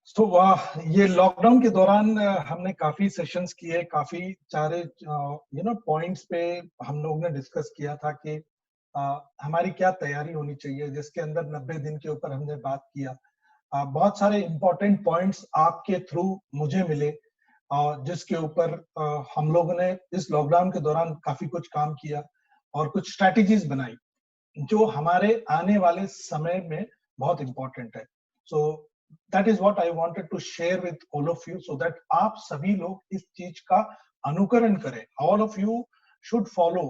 तो ये लॉकडाउन के दौरान हमने काफी सेशंस किए, काफी सारे पॉइंट्स पे हम लोग ने डिस्कस किया था कि हमारी क्या तैयारी होनी चाहिए, जिसके अंदर 90 दिन के ऊपर हमने बात किया। बहुत सारे इंपॉर्टेंट पॉइंट्स आपके थ्रू मुझे मिले, जिसके ऊपर हम लोगों ने इस लॉकडाउन के दौरान काफी कुछ काम किया और कुछ स्ट्रैटेजीज बनाई जो हमारे आने वाले समय में बहुत इंपॉर्टेंट है। So that is what I wanted to share with all of you, so that आप सभी लोग इस चीज का अनुकरण करें। All of you should follow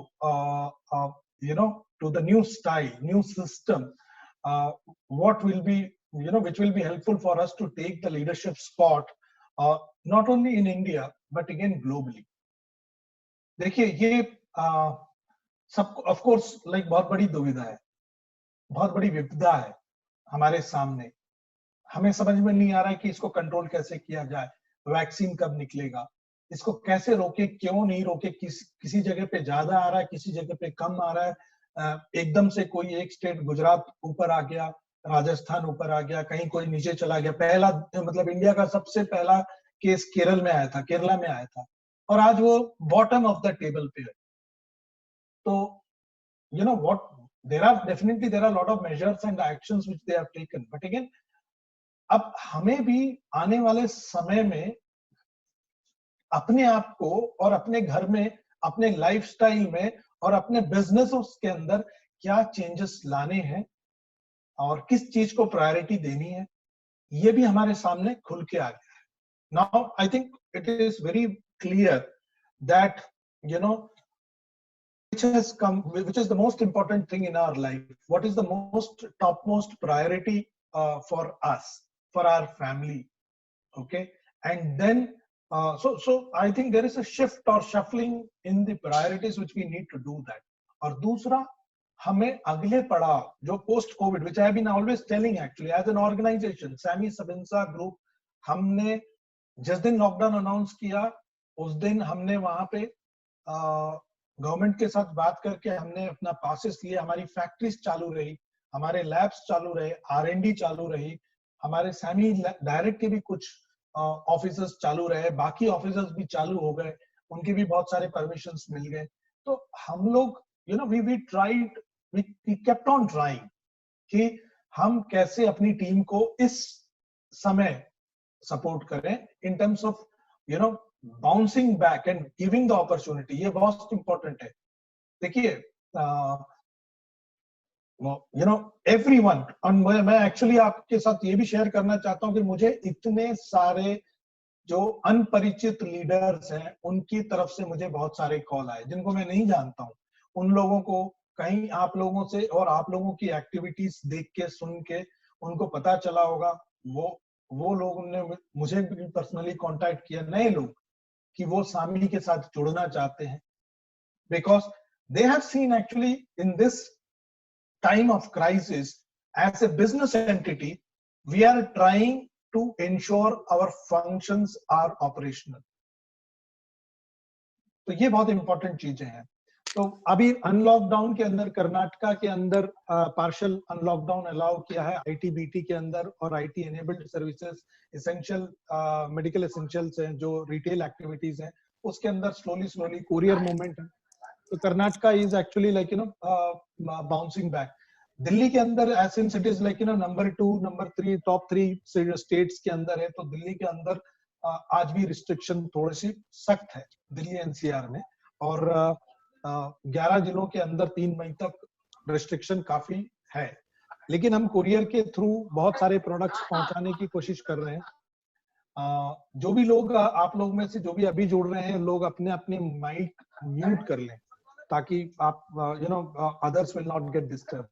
to the new style, new system, what will be which will be helpful for us to take the leadership spot, not only in India but again globally. देखिए ये सब of course like बहुत बड़ी दुविधा है, बहुत बड़ी विपदा है हमारे सामने। हमें समझ में नहीं आ रहा है कि इसको कंट्रोल कैसे किया जाए, वैक्सीन कब निकलेगा, इसको कैसे रोके, क्यों नहीं रोके, किसी जगह पे ज्यादा आ रहा है, किसी जगह पे कम आ रहा है। एकदम से कोई एक स्टेट गुजरात ऊपर आ गया, राजस्थान ऊपर आ गया, कहीं कोई नीचे चला गया। पहला मतलब इंडिया का सबसे पहला केस केरल में आया था, केरला में आया था, और आज वो बॉटम ऑफ द टेबल पे है। तो what, there are a lot of measures and actions which they have taken, but again अब हमें भी आने वाले समय में अपने आप को और अपने घर में, अपने लाइफस्टाइल में और अपने बिजनेस के अंदर क्या चेंजेस लाने हैं और किस चीज को प्रायोरिटी देनी है, ये भी हमारे सामने खुल के आ गया है। Now I think it is very clear that which is the most important thing in our life, what is the topmost priority for us, for our family. Okay, and then so I think there is a shift or shuffling in the priorities which we need to do that. और दूसरा, हमें अगले पड़ाव जो post Covid, which I have been always telling actually as an organization, SAMHI Sabinsa Group, हमने जिस दिन lockdown announce किया उस दिन हमने वहां पे गवर्नमेंट के साथ बात करके हमने अपना पासेस लिए, हमारी फैक्ट्रीज चालू रही, हमारे लैब्स चालू रहे, R&D चालू रही, हमारे सैमी डायरेक्ट के भी कुछ ऑफिसर्स चालू रहे, बाकी ऑफिसर्स भी चालू हो गए, उनके भी बहुत सारे परमिशंस मिल गए। तो हम लोग we tried, we kept on trying कि हम कैसे अपनी टीम को इस समय सपोर्ट करें in terms of bouncing back and giving the opportunity. ये बहुत इंपॉर्टेंट है। देखिए एवरीवन, और मैं एक्चुअली आपके साथ ये भी शेयर करना चाहता हूं कि मुझे इतने सारे जो अनपरिचित लीडर्स हैं उनकी तरफ से मुझे बहुत सारे कॉल आए जिनको मैं नहीं जानता हूं। उन लोगों को कहीं आप लोगों से और आप लोगों की एक्टिविटीज देख के सुन के उनको पता चला होगा, वो लोगों ने मुझे भी पर्सनली कांटेक्ट किया, नए लोग, कि वो सामी के साथ जुड़ना चाहते हैं, because they have seen actually in this time of crisis as a business entity we are trying to ensure our functions are operational. तो ये बहुत इंपॉर्टेंट चीजें हैं। तो अभी अनलॉकडाउन के अंदर कर्नाटका के अंदर पार्शियल अनलॉकडाउन अलाउ किया है आईटीबीटी के अंदर, और IT enabled services, essential medical essentials हैं, जो रिटेल एक्टिविटीज हैं, उसके अंदर स्लोली कुरियर मूवमेंट है। तो Karnataka is actually like bouncing back. Delhi के अंदर since it is like number 2, number 3, top 3 states के अंदर है, तो दिल्ली के अंदर आज भी रिस्ट्रिक्शन थोड़ी सी सख्त है दिल्ली एनसीआर में, और 11 जिलों के अंदर 3 मई तक रिस्ट्रिक्शन काफी है। लेकिन हम कुरियर के थ्रू बहुत सारे प्रोडक्ट्स पहुंचाने की कोशिश कर रहे हैं। जो भी लोग, आप लोग में से जो भी अभी जुड़ रहे हैं, लोग अपने अपने माइक म्यूट कर लें ताकि आप others will not get disturb.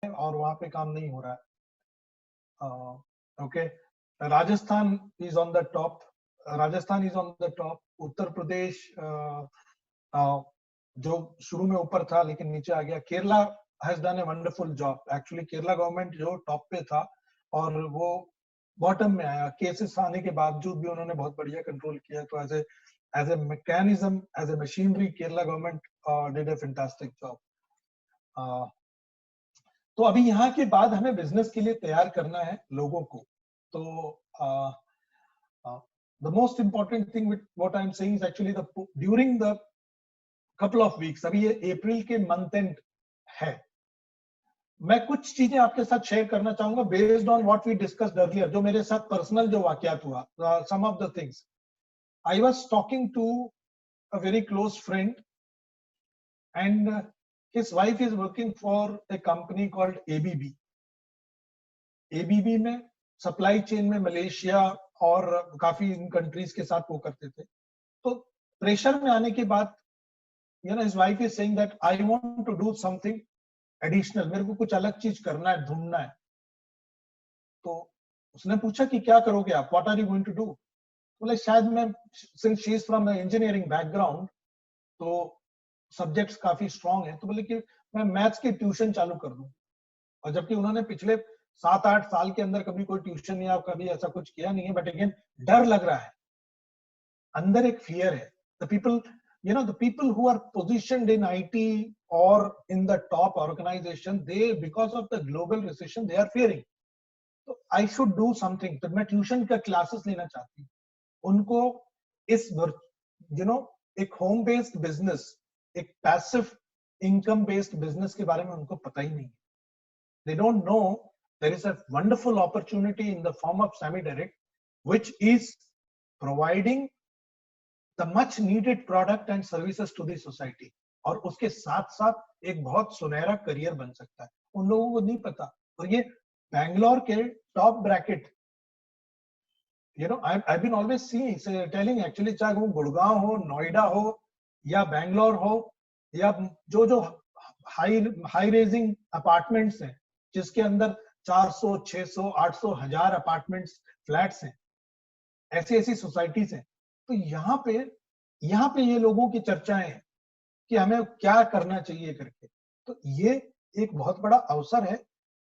और वहां पे काम नहीं हो रहा है। Okay, Rajasthan is on the top, Uttar Pradesh जो शुरू में ऊपर था लेकिन नीचे आ गया. Kerala has done a wonderful job. Actually Kerala government जो टॉप पे था और वो बॉटम में आया. केसेस आने के बावजूद भी उन्होंने बहुत बढ़िया कंट्रोल किया. तो as a mechanism, as a machinery, Kerala government did a fantastic job. तो अभी यहाँ के बाद हमें बिजनेस के लिए तैयार करना है लोगों को. तो the most important thing with what I'm saying is actually during the couple of weeks, अभी ये अप्रैल के मंथ एंड है, मैं कुछ चीजें आपके साथ शेयर करना चाहूंगा based on what we discussed earlier, जो मेरे साथ पर्सनल जो वाकयात हुआ. Some of the things, I was talking to a very close friend and his wife is working for a company called ABB. ABB में supply chain में Malaysia और काफी इन कंट्रीज के साथ वो करते थे. तो प्रेशर में आने के बाद his wife is saying that I want to do something additional, मेरे को कुछ अलग चीज करना है, ढूंढना है. तो उसने पूछा कि क्या करोगे आप, what are you going to do? बोले शायद मैं, since she is from an engineering background, तो सब्जेक्ट्स काफी स्ट्रांग है, तो बोले कि मैं मैथ्स की ट्यूशन चालू कर दूं. और जबकि उन्होंने पिछले 7-8 साल के अंदर कभी कोई ट्यूशन या कभी ऐसा कुछ किया नहीं है, बट अगेन डर लग रहा है, अंदर एक फियर है. The people the people who are positioned in IT or in the top organization, they, because of the global recession, they are fearing. So I should do something. तो मैं tuition का क्लासेस लेना चाहती हूँ. उनको इस एक होम बेस्ड बिजनेस, एक पैसिव इनकम बेस्ड बिजनेस के बारे में उनको पता ही नहीं. They don't know there is a wonderful opportunity in the form of SemiDirect, which is providing the much needed product and services to the society. और उसके साथ साथ एक बहुत सुनहरा करियर बन सकता है. उन लोगों को नहीं पता. और ये बैंगलोर के top bracket, I've been always telling actually, चाहे वो गुड़गांव हो, नोएडा हो या बैंगलोर हो, या जो हाई रेजिंग अपार्टमेंट्स हैं जिसके अंदर 400, 600, 800, 1000 अपार्टमेंट्स, फ्लैट्स हैं, ऐसी सोसाइटीज हैं. तो यहाँ पे ये लोगों की चर्चाएं हैं कि हमें क्या करना चाहिए करके. तो ये एक बहुत बड़ा अवसर है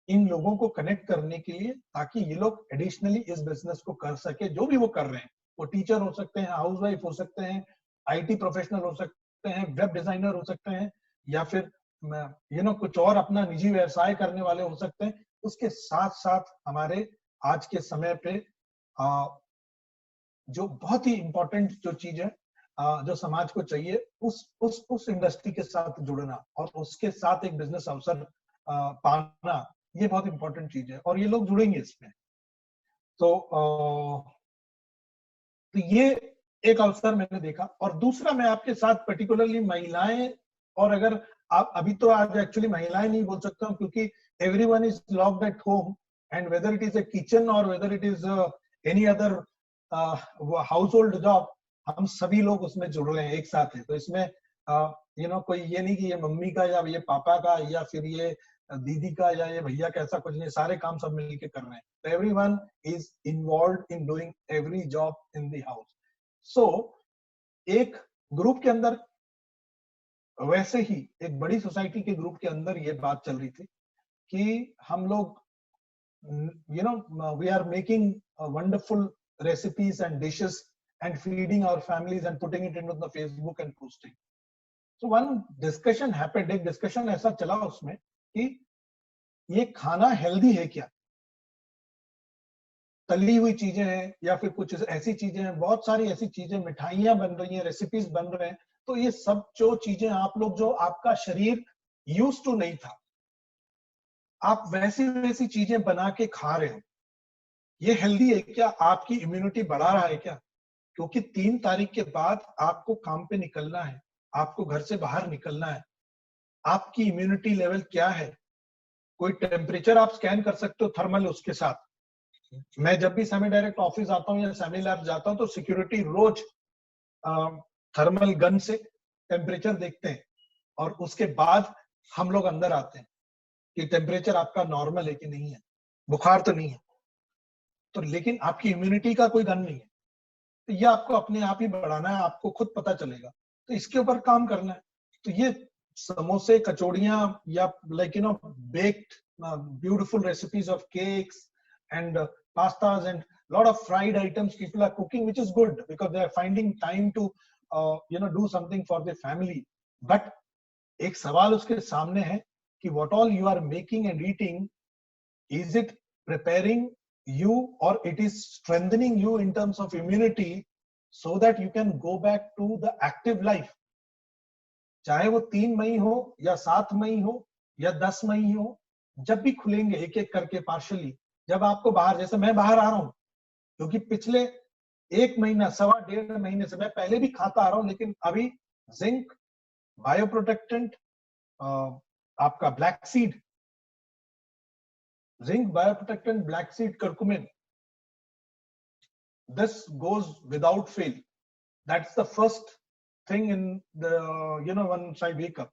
इन लोगों को कनेक्ट करने के लिए, ताकि ये लोग एडिशनली इस बिजनेस को कर सके. जो भी वो कर रहे हैं, वो टीचर हो सकते हैं, हाउसवाइफ हो सकते हैं, IT प्रोफेशनल हो सकते हैं, वेब डिजाइनर हो सकते हैं, या फिर कुछ और अपना निजी व्यवसाय करने वाले हो सकते हैं. उसके साथ साथ हमारे आज के समय पे जो बहुत ही इंपॉर्टेंट जो चीज है, जो समाज को चाहिए, उस इंडस्ट्री के साथ जुड़ना और उसके साथ एक बिजनेस अवसर पाना, ये बहुत इंपॉर्टेंट चीज है. और ये लोग जुड़ेंगे इसमें. तो ये एक अवसर मैंने देखा. और दूसरा, मैं आपके साथ पर्टिकुलरली महिलाएं, और अगर आप अभी, तो आज एक्चुअली महिलाएं नहीं बोल सकता हूँ क्योंकि everyone is locked at home, and whether it is a kitchen और whether it is any other household job, हम सभी लोग उसमें जुड़ रहे हैं एक साथ. है तो इसमें कोई ये नहीं कि ये मम्मी का या ये पापा का या फिर ये दीदी का या ये भैया का, ऐसा कुछ नहीं. सारे काम सब मिलके कर रहे हैं. तो everyone is involved in doing every job in the house. So एक ग्रुप के अंदर, वैसे ही एक बड़ी सोसाइटी के ग्रुप के अंदर ये बात चल रही थी कि हम लोग we are making wonderful recipes and dishes and feeding our families and putting it into the Facebook and posting. So one discussion happened, एक discussion ऐसा चला उसमें कि ये खाना हेल्दी है क्या, तली हुई चीजें हैं या फिर कुछ ऐसी चीजें हैं, बहुत सारी ऐसी चीजें, मिठाइयां बन रही हैं, रेसिपीज बन रहे हैं. तो ये सब जो चीजें आप लोग, जो आपका शरीर यूज टू नहीं था, आप वैसी चीजें बना के खा रहे हो, ये हेल्दी है क्या? आपकी इम्यूनिटी बढ़ा रहा है क्या? क्योंकि 3 तारीख के बाद आपको काम पे निकलना है, आपको घर से बाहर निकलना है. आपकी इम्यूनिटी लेवल क्या है? कोई टेम्परेचर आप स्कैन कर सकते हो थर्मल उसके साथ. मैं जब भी SemiDirect ऑफिस आता हूँ या SemiLab जाता हूँ तो सिक्योरिटी रोज थर्मल गन से टेम्परेचर देखते हैं और उसके बाद हम लोग अंदर आते हैं कि टेम्परेचर आपका नॉर्मल है कि नहीं है, बुखार तो नहीं है. तो लेकिन आपकी इम्यूनिटी का कोई गन नहीं है. तो ये आपको अपने आप ही बढ़ाना है, आपको खुद पता चलेगा. तो इसके ऊपर काम करना है. तो ये समोसे, कचौड़ियां, या like baked beautiful recipes of cakes and pastas and lot of fried items people are cooking, which is good because they are finding time to do something for their family. But एक सवाल उसके सामने है कि what all you are making and eating, is it preparing you or it is strengthening you in terms of immunity so that you can go back to the active life? चाहे वो 3 मई हो या 7 मई हो या 10 मई हो, जब भी खुलेंगे एक एक करके पार्शियली, जब आपको बाहर, जैसे मैं बाहर आ रहा हूं क्योंकि पिछले 1 महीना, 1.5 महीने से मैं पहले भी खाता आ रहा हूं, लेकिन अभी जिंक, बायोप्रोटेक्टेंट, आपका black seed, zinc, bioprotectant, black seed, curcumin, this goes without fail. That's the first thing in the once I wake up.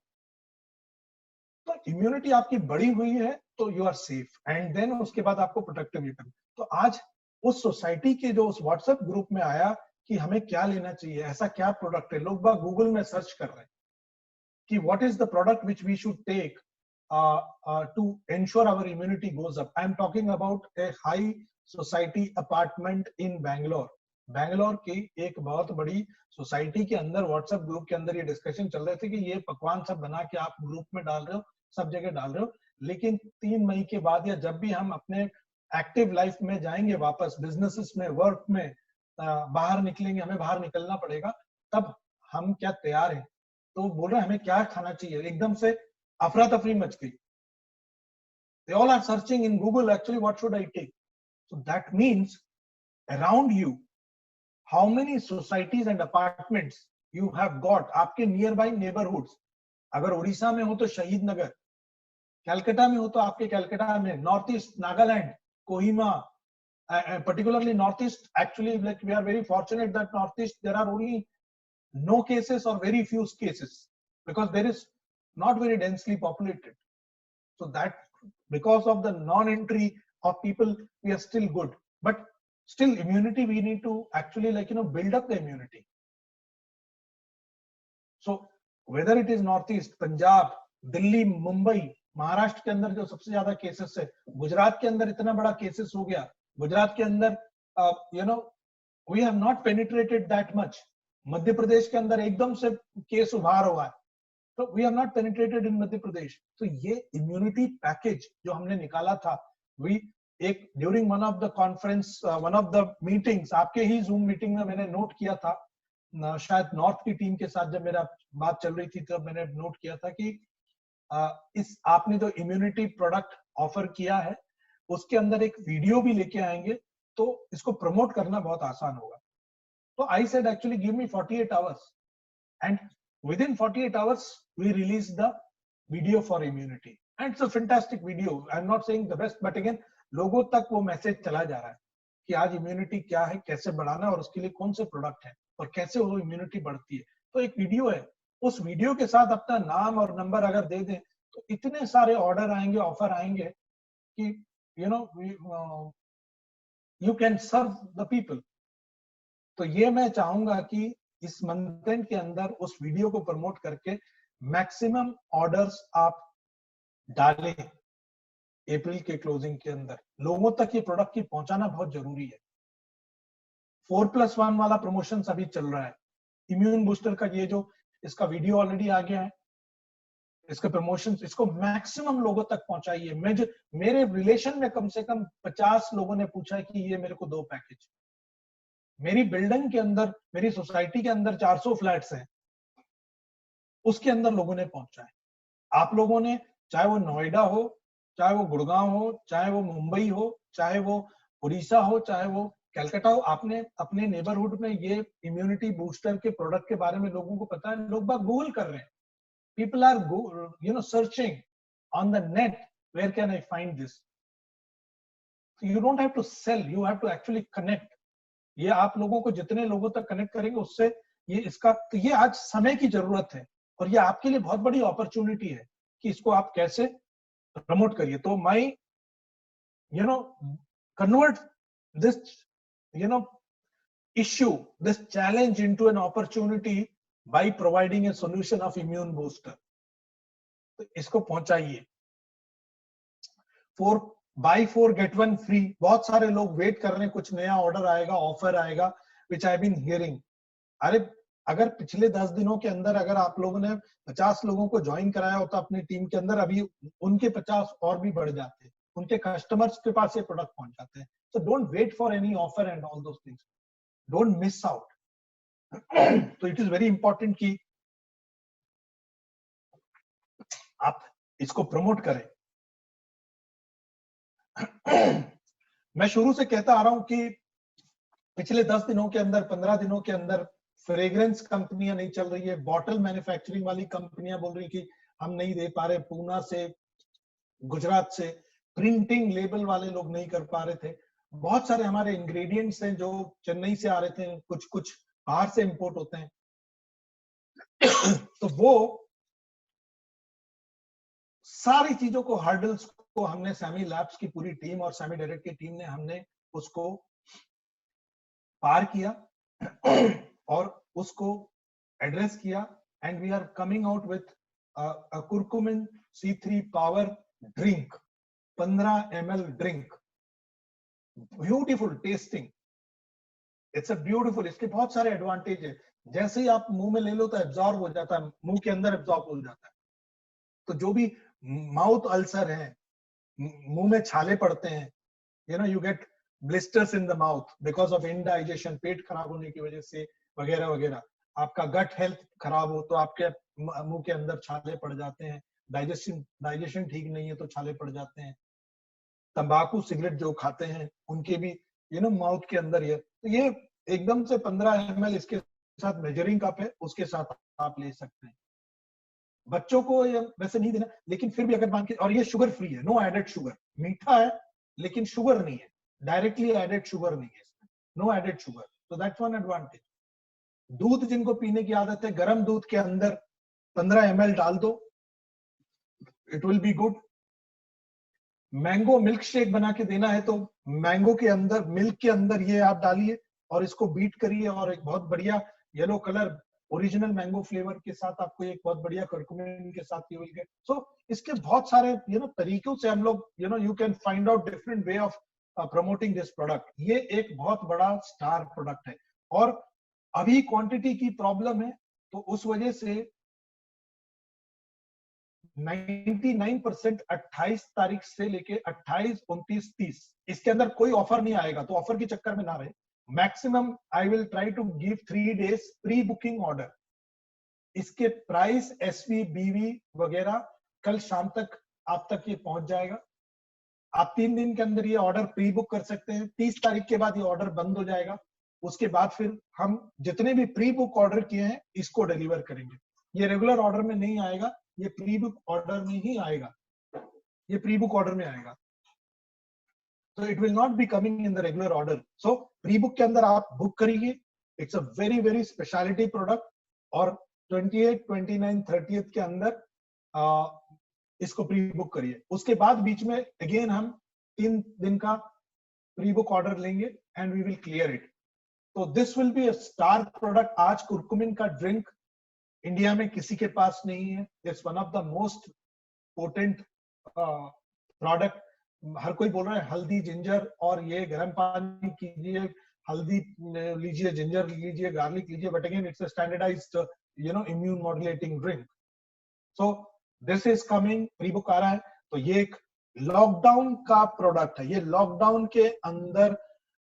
तो इम्यूनिटी आपकी बढ़ी हुई है तो you are safe, and then उसके बाद आपको प्रोटेक्टिव रिटर्न। तो आज उस सोसाइटी के जो उस व्हाट्सएप ग्रुप में आया कि हमें क्या लेना चाहिए, ऐसा क्या प्रोडक्ट है, लोग बाग गूगल में सर्च कर रहे हैं कि what is the product which we should take to ensure our immunity goes up. I am talking about a high society apartment in Bangalore. Bangalore की एक बहुत बड़ी सोसाइटी के अंदर व्हाट्सएप ग्रुप के अंदर ये डिस्कशन चल रहे थे कि ये पकवान सब बना के आप ग्रुप में डाल रहे हो, सब जगह डाल रहे हो, लेकिन 3 मई के बाद या जब भी हम अपने एक्टिव लाइफ में जाएंगे, वापस बिजनेसेस में, वर्क में बाहर निकलेंगे, हमें बाहर निकलना पड़ेगा, तब हम क्या तैयार हैं? तो बोल रहे हैं हमें क्या खाना चाहिए। एकदम से अफरा तफरी मच गई। They all are searching in Google actually what should I take. So that means around you how many societies and apartments you have got, आपके nearby neighborhoods। अगर उड़ीसा में हो तो शहीद नगर, कलकत्ता में हो तो आपके कलकत्ता में, north east, Nagaland, Kohima, particularly northeast, actually like we are very fortunate that northeast there are only no cases or very few cases because there is not very densely populated. So that because of the non-entry of people, we are still good. But still immunity, we need to actually build up the immunity. So whether it is northeast, Punjab, Delhi, Mumbai, Maharashtra के अंदर जो सबसे ज्यादा cases है, गुजरात के अंदर इतना बड़ा केसेस हो गया, गुजरात के अंदर we have not penetrated that much. Madhya Pradesh के अंदर एकदम से केस उभार हुआ है, तो we have not penetrated in Madhya Pradesh. तो ये इम्यूनिटी पैकेज जो हमने निकाला था, एक during one of the conference, one of the meetings, आपके ही जूम मीटिंग में मैंने नोट किया था, शायद नॉर्थ की टीम के साथ जब मेरा बात चल रही थी तब मैंने नोट किया था कि इस आपने जो इम्यूनिटी प्रोडक्ट ऑफर किया है उसके अंदर एक वीडियो भी लेके आएंगे तो इसको प्रमोट करना बहुत आसान होगा। तो I said actually give me 48 hours and within 48 hours we release the video for immunity and it's a fantastic video. I'm not saying the best but again लोगों तक वो मैसेज चला जा रहा है कि आज इम्यूनिटी क्या है, कैसे बढ़ाना है और उसके लिए कौन से प्रोडक्ट है और कैसे वो इम्यूनिटी बढ़ती है। तो एक वीडियो है, उस वीडियो के साथ अपना नाम और नंबर अगर दे दें तो इतने सारे ऑर्डर आएंगे, ऑफर आएंगे कि you can serve the people. तो ये मैं चाहूंगा कि इस मंथ एंड के अंदर उस वीडियो को प्रमोट करके मैक्सिमम ऑर्डर्स आप डालें अप्रैल के क्लोजिंग के अंदर। लोगों तक ये प्रोडक्ट की पहुंचाना बहुत जरूरी है। 4+1 वाला प्रमोशन अभी चल रहा है, इम्यून बूस्टर का ये जो इसका वीडियो ऑलरेडी आ गया है, इसका प्रमोशन, इसको मैक्सिमम लोगों तक पहुंचाइए। मेरे रिलेशन में कम से कम 50 लोगों ने पूछा है कि ये मेरे को 2 पैकेज। मेरी बिल्डिंग के अंदर, मेरी सोसाइटी के अंदर 400 फ्लैट्स हैं, उसके अंदर लोगों ने पहुंचा है। आप लोगों ने, चाहे वो नोएडा हो, चाहे वो गुड़गांव हो, चाहे वो मुंबई हो, चाहे वो उड़ीसा हो, चाहे वो कलकत्ता हो, आपने अपने नेबरहुड में ये इम्यूनिटी बूस्टर के प्रोडक्ट के बारे में लोगों को पता है। लोग बात गूगल कर रहे हैं, people are searching on the net, where can I find this? So you don't have to sell, you have to actually connect. ये आप लोगों को जितने लोगों तक कनेक्ट करेंगे उससे ये इसका, तो ये आज समय की जरूरत है और ये आपके लिए बहुत बड़ी अपॉर्चुनिटी है कि इसको आप कैसे प्रमोट करिए। तो मैं convert this issue, this challenge into an opportunity by providing a solution of immune booster. तो इसको पहुंचाइए। 4 गेट 1 फ्री। बहुत सारे लोग वेट कर रहे हैं, कुछ नया ऑर्डर आएगा, ऑफर आएगा, विच आई बीन हियरिंग। अरे अगर पिछले 10 दिनों के अंदर अगर आप लोगों ने 50 लोगों को ज्वाइन कराया होता अपनी टीम के अंदर, अभी उनके 50 और भी बढ़ जाते, उनके कस्टमर्स के पास ये प्रोडक्ट पहुंच जाते हैं। So don't wait for any offer and all those things, don't miss out. तो इट इज वेरी इंपॉर्टेंट कि आप इसको प्रमोट करें। मैं शुरू से कहता आ रहा हूं कि पिछले 10 दिनों के अंदर, 15 दिनों के अंदर फ्रेग्रेंस कंपनियां नहीं चल रही है, बॉटल मैन्युफैक्चरिंग वाली कंपनियां बोल रही कि हम नहीं दे पा रहे, पूना से, गुजरात से, प्रिंटिंग लेबल वाले लोग नहीं कर पा रहे थे। बहुत सारे हमारे इंग्रेडिएंट्स हैं जो चेन्नई से आ रहे थे, कुछ कुछ बाहर से इंपोर्ट होते हैं। तो वो सारी चीजों को, हर्डल्स को हमने सैमी लैब्स की पूरी टीम और सैमी डायरेक्ट की टीम ने हमने उसको पार किया और उसको एड्रेस किया। And we are coming out with curcumin C3 power drink, 15 ml drink, beautiful tasting, it's a beautiful. इसके बहुत सारे एडवांटेज है। जैसे ही आप मुंह में ले लो तो एब्जॉर्ब हो जाता है, मुंह के अंदर एब्जॉर्ब हो जाता है। तो जो भी माउथ अल्सर है, मुंह में छाले पड़ते हैं, you know you get blisters in the mouth because of indigestion, पेट खराब होने की वजह से वगैरह वगैरह, आपका गट हेल्थ खराब हो तो आपके मुंह के अंदर छाले पड़ जाते हैं, डाइजेशन ठीक नहीं है तो छाले पड़ जाते हैं। तंबाकू सिगरेट जो खाते हैं उनके भी माउथ के अंदर ये, तो ये एकदम से 15 ml इसके साथ मेजरिंग कप है, उसके साथ आप ले सकते हैं। बच्चों को ये वैसे नहीं देना, लेकिन फिर भी अगर मान के, और ये शुगर फ्री है, नो एडेड शुगर, मीठा है लेकिन शुगर नहीं है, डायरेक्टली एडेड शुगर नहीं है इसमें, नो एडेड शुगर, तो दैट्स वन एडवांटेज। दूध जिनको पीने की आदत है, गर्म दूध के अंदर 15 ml डाल दो, it will be good. Mango milk shake बना के देना है तो मैंगो के अंदर, मिल्क के अंदर ये आप डालिए और इसको बीट करिए, और एक बहुत बढ़िया yellow colour original mango flavour के साथ आपको एक बहुत बढ़िया कर्कुमिन के साथ यू विल गेट। सो इसके बहुत सारे तरीकों से हम लोग you can find out different way of promoting this product. ये एक बहुत बड़ा स्टार प्रोडक्ट है और अभी क्वांटिटी की प्रॉब्लम है, तो उस वजह से 99% 28 तारीख से लेके 28, 29, 30 इसके अंदर कोई ऑफर नहीं आएगा, तो ऑफर के चक्कर में ना रहे। Maximum I will try to give 3 days pre booking order. इसके प्राइस, एसवी, बीवी वगैरह कल शाम तक आप तक ये पहुंच जाएगा। आप 3 दिन के अंदर ये ऑर्डर प्री बुक कर सकते हैं। 30 तारीख के बाद ये ऑर्डर बंद हो जाएगा। उसके बाद फिर हम जितने भी प्री बुक ऑर्डर किए हैं इसको डिलीवर करेंगे। ये रेगुलर ऑर्डर में नहीं आएगा, ये प्री बुक ऑर्डर में ही आएगा, ये प्री बुक ऑर्डर में आएगा। तो it will not be coming in the regular order. So pre book के अंदर आप बुक करिए। It's a very very speciality product, और 28, 29, 30 के अंदर इसको प्री बुक करिए। उसके बाद बीच में अगेन हम 3 दिन का प्री बुक ऑर्डर लेंगे and we will clear it. तो this will be a star product. आज कुरकुमिन का ड्रिंक इंडिया में किसी के पास नहीं है। It's one of the most potent product. हर कोई बोल रहा है हल्दी, जिंजर, और ये गर्म पानी कीजिए, हल्दी लीजिए, जिंजर लीजिए, गार्लिक लीजिए, but again it's a standardised immune modulating drink. So this is coming, pre book आ रहा है। तो ये एक लॉकडाउन का प्रोडक्ट है। ये लॉकडाउन के अंदर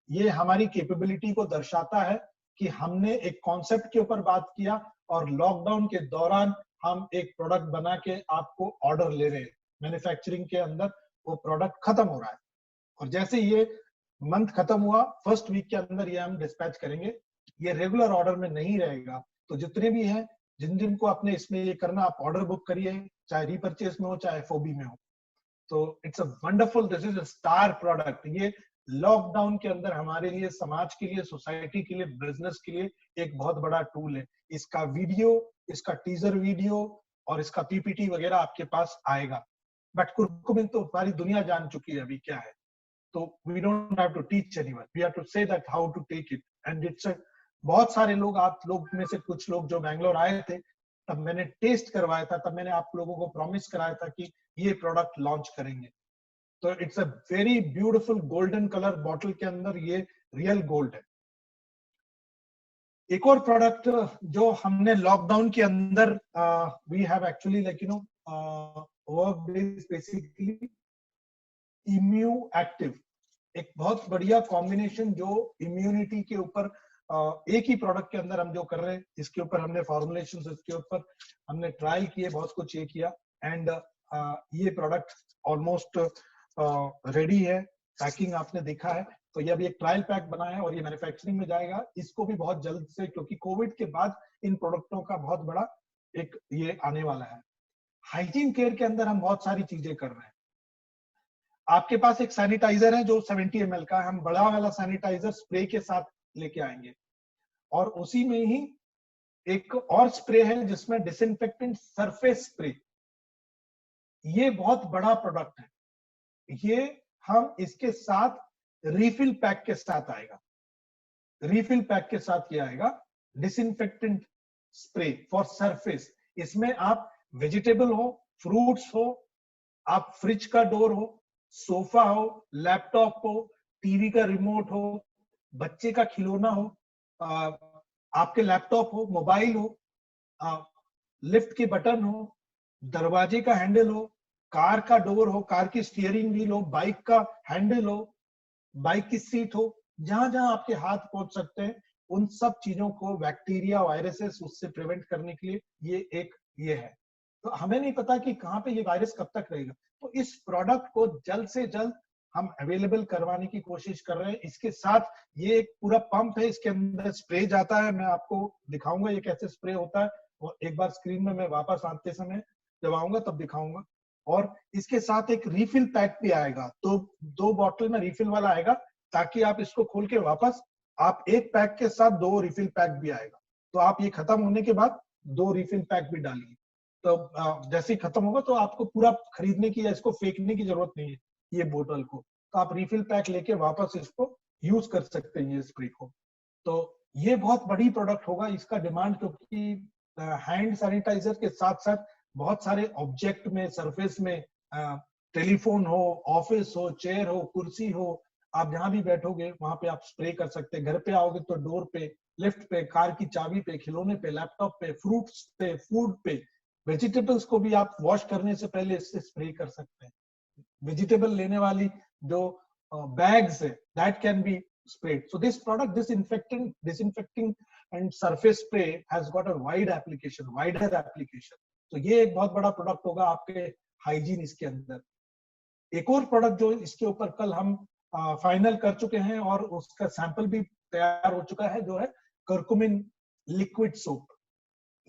ये हमारी कैपेबिलिटी को दर्शाता है कि हमने एक कॉन्सेप्ट के ऊपर बात किया और लॉकडाउन के दौरान हम एक प्रोडक्ट बना के आपको ऑर्डर ले रहे हैं। मैन्युफैक्चरिंग के अंदर वो प्रोडक्ट खत्म हो रहा है, और जैसे ये मंथ खत्म हुआ, फर्स्ट वीक के अंदर ये हम डिस्पैच करेंगे। ये रेगुलर ऑर्डर में नहीं रहेगा। तो जितने भी हैं, जिन जिन को अपने इसमें ये करना, आप ऑर्डर बुक करिए, चाहे रीपरचेज में हो चाहे एफओबी में हो। तो it's a wonderful, this is a star product. ये लॉकडाउन के अंदर हमारे लिए, समाज के लिए, सोसाइटी के लिए, बिजनेस के लिए एक बहुत बड़ा टूल है। इसका वीडियो, इसका टीजर वीडियो और इसका पीपीटी वगैरह आपके पास आएगा। बट कुरकुमिन तो सारी दुनिया जान चुकी है अभी क्या है, तो we don't have to teach anyone, we have to say that how to take it, and it's a बहुत सारे लोग, आप लोग में से कुछ लोग जो बैंगलोर आए थे, तब मैंने टेस्ट करवाया था, तब मैंने आप लोगों को प्रॉमिस कराया था कि ये प्रोडक्ट लॉन्च करेंगे। तो it's a very beautiful golden colour bottle के अंदर ये रियल गोल्ड है। एक और प्रोडक्ट जो हमने लॉकडाउन के अंदर we have actually like you know work basically immu active, एक बहुत बढ़िया कॉम्बिनेशन जो इम्यूनिटी के ऊपर एक ही प्रोडक्ट के अंदर हम जो कर रहे हैं, इसके ऊपर हमने फॉर्मुलेशन, इसके ऊपर हमने ट्रायल किए, बहुत कुछ ये किया, एंड ये प्रोडक्ट ऑलमोस्ट रेडी है। पैकिंग आपने देखा है, तो ये अभी एक ट्रायल पैक बना है और ये मैन्युफैक्चरिंग में जाएगा। इसको भी बहुत जल्द से, क्योंकि कोविड के बाद इन प्रोडक्टों का बहुत बड़ा एक ये आने वाला है। हाइजीन केयर के अंदर हम बहुत सारी चीजें कर रहे हैं। आपके पास एक सैनिटाइजर है जो 70 ml का, हम बड़ा वाला सैनिटाइजर स्प्रे के साथ लेके आएंगे, और उसी में ही एक और स्प्रे है जिसमें डिसइंफेक्टेंट सरफेस स्प्रे। ये बहुत बड़ा प्रोडक्ट है, ये हम इसके साथ रिफिल पैक के साथ आएगा, रिफिल पैक के साथ ये आएगा, डिसइंफेक्टेंट स्प्रे फॉर सरफेस। इसमें आप वेजिटेबल हो, फ्रूट्स हो, आप फ्रिज का डोर हो, सोफा हो, लैपटॉप हो, टीवी का रिमोट हो, बच्चे का खिलौना हो, आपके लैपटॉप हो, मोबाइल हो, लिफ्ट के बटन हो, दरवाजे का हैंडल हो, कार का डोर हो, कार की स्टीयरिंग व्हील हो, बाइक का हैंडल हो, बाइक की सीट हो, जहां जहां आपके हाथ पहुंच सकते हैं, उन सब चीजों को बैक्टीरिया, वायरसेस उससे प्रिवेंट करने के लिए ये एक ये है। तो हमें नहीं पता कि कहाँ पे ये वायरस कब तक रहेगा, तो इस प्रोडक्ट को जल्द से जल्द हम अवेलेबल करवाने की कोशिश कर रहे हैं। इसके साथ ये एक पूरा पंप है, इसके अंदर स्प्रे जाता है, मैं आपको दिखाऊंगा ये कैसे स्प्रे होता है, और एक बार स्क्रीन में मैं वापस आते समय जब आऊंगा तब दिखाऊंगा। और इसके साथ एक रिफिल पैक भी आएगा, तो 2 बॉटल में रिफिल वाला आएगा, ताकि आप इसको खोल के वापस, आप एक पैक के साथ 2 रिफिल पैक भी आएगा, तो आप ये खत्म होने के बाद 2 रिफिल पैक भी डालिए। तो जैसे ही खत्म होगा तो आपको पूरा खरीदने की या इसको फेंकने की जरूरत नहीं है ये बोतल को, तो आप रिफिल पैक लेके वापस इसको यूज कर सकते हैं ये स्प्रे को। तो ये बहुत बड़ी प्रोडक्ट होगा, इसका डिमांड, क्योंकि हैंड सैनिटाइजर के साथ साथ बहुत सारे ऑब्जेक्ट में, सरफेस में, टेलीफोन हो, ऑफिस हो, चेयर हो, कुर्सी हो, आप जहां भी बैठोगे वहां पे आप स्प्रे कर सकते हैं। घर पे आओगे तो डोर पे, लिफ्ट पे, कार की चाबी पे, खिलौने पे, लैपटॉप पे, फ्रूट्स पे, फूड पे, वेजिटेबल्स को भी आप वॉश करने से पहले इससे स्प्रे कर सकते हैं। वेजिटेबल लेने वाली जो bags that can be sprayed. So this product, disinfecting and surface spray has got a wider application. तो ये एक बहुत बड़ा प्रोडक्ट होगा आपके हाइजीन इसके अंदर। एक और प्रोडक्ट जो इसके ऊपर कल हम फाइनल कर चुके हैं और उसका सैंपल भी तैयार हो चुका है, जो है कर्कुमिन लिक्विड सोप।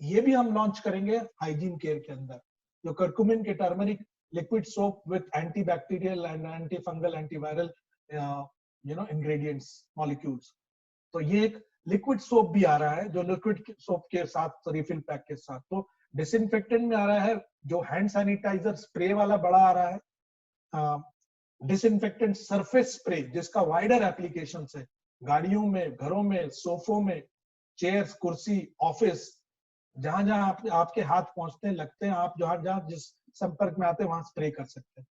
ये भी हम लॉन्च करेंगे हाइजीन केयर के अंदर, जो कर्कुमिन के turmeric liquid soap with antibacterial and antifungal, antiviral ingredients, molecules. तो ये एक लिक्विड सोप भी आ रहा है, जो लिक्विड सोप के साथ, रिफिल पैक के साथ। तो डिसइंफेक्टेंट में आ रहा है, जो हैंड सैनिटाइजर स्प्रे वाला बड़ा आ रहा है, डिसइंफेक्टेंट सरफेस स्प्रे जिसका वाइडर एप्लीकेशन है, गाड़ियों में, घरों में, सोफों में, चेयर्स, कुर्सी, ऑफिस, जहां जहां आपके हाथ पहुंचते हैं, लगते हैं, आप जहां जहां जिस संपर्क में आते हैं वहां स्प्रे कर सकते हैं।